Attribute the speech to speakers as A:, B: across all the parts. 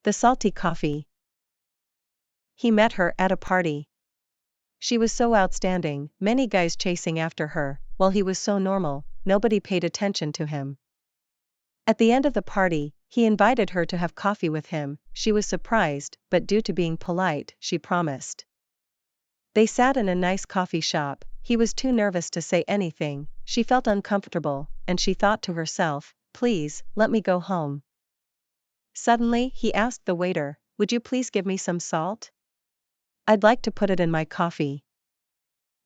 A: The salty coffee. He met her at a party. She was so outstanding, many guys chasing after her, while he was so normal, nobody paid attention to him. At the end of the party, he invited her to have coffee with him. She was surprised, but due to being polite, she promised. They sat in a nice coffee shop. He was too nervous to say anything. She felt uncomfortable, and she thought to herself, please, let me go home. Suddenly, he asked the waiter, would you please give me some salt? I'd like to put it in my coffee.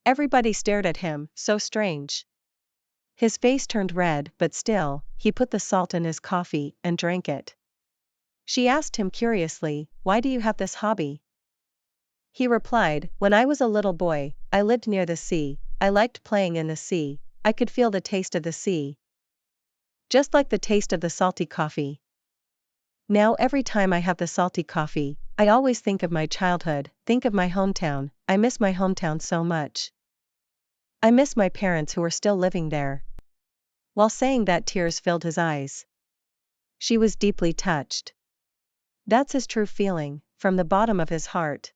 A: Everybody stared at him, so strange. His face turned red, but still, he put the salt in his coffee and drank it. She asked him curiously, why do you have this hobby? He replied, when I was a little boy, I lived near the sea, I liked playing in the sea, I could feel the taste of the sea. Just like the taste of the salty coffee. Now every time I have the salty coffee, I always think of my childhood, think of my hometown, I miss my hometown so much. I miss my parents who are still living there. While saying that, tears filled his eyes. She was deeply touched. That's his true feeling, from the bottom of his heart.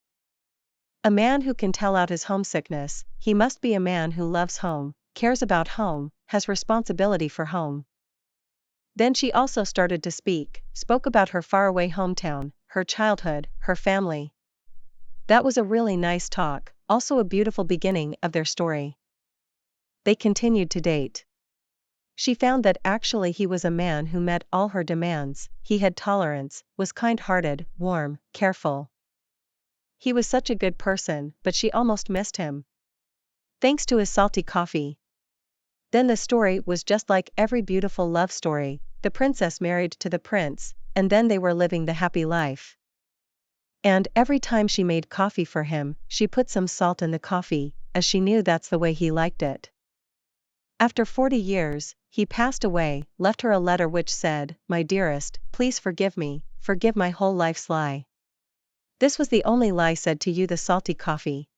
A: A man who can tell out his homesickness, he must be a man who loves home, cares about home, has responsibility for home. Then she also started to spoke about her faraway hometown, her childhood, her family. That was a really nice talk, also a beautiful beginning of their story. They continued to date. She found that actually he was a man who met all her demands, he had tolerance, was kind-hearted, warm, careful. He was such a good person, but she almost missed him. Thanks to his salty coffee. Then the story was just like every beautiful love story, the princess married to the prince, and then they were living the happy life. And every time she made coffee for him, she put some salt in the coffee, as she knew that's the way he liked it. After 40 years, he passed away, left her a letter which said, my dearest, please forgive me, forgive my whole life's lie. This was the only lie said to you, the salty coffee.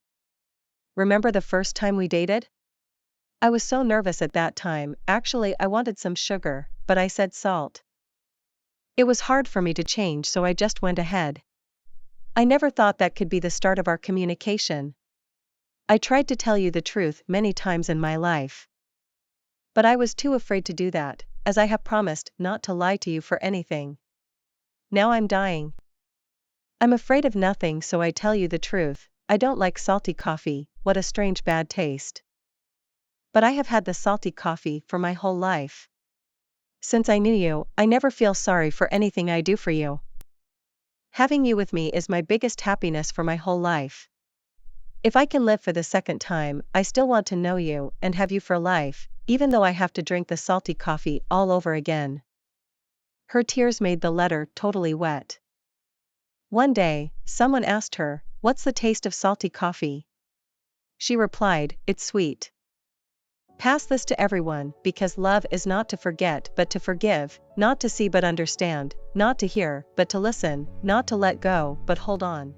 A: Remember the first time we dated? I was so nervous at that time, actually I wanted some sugar, but I said salt. It was hard for me to change, so I just went ahead. I never thought that could be the start of our communication. I tried to tell you the truth many times in my life. But I was too afraid to do that, as I have promised not to lie to you for anything. Now I'm dying. I'm afraid of nothing, so I tell you the truth, I don't like salty coffee, what a strange bad taste. But I have had the salty coffee for my whole life. Since I knew you, I never feel sorry for anything I do for you. Having you with me is my biggest happiness for my whole life. If I can live for the second time, I still want to know you and have you for life, even though I have to drink the salty coffee all over again. Her tears made the letter totally wet. One day, someone asked her, what's the taste of salty coffee? She replied, it's sweet. Pass this to everyone, because love is not to forget but to forgive, not to see but understand, not to hear but to listen, not to let go but hold on.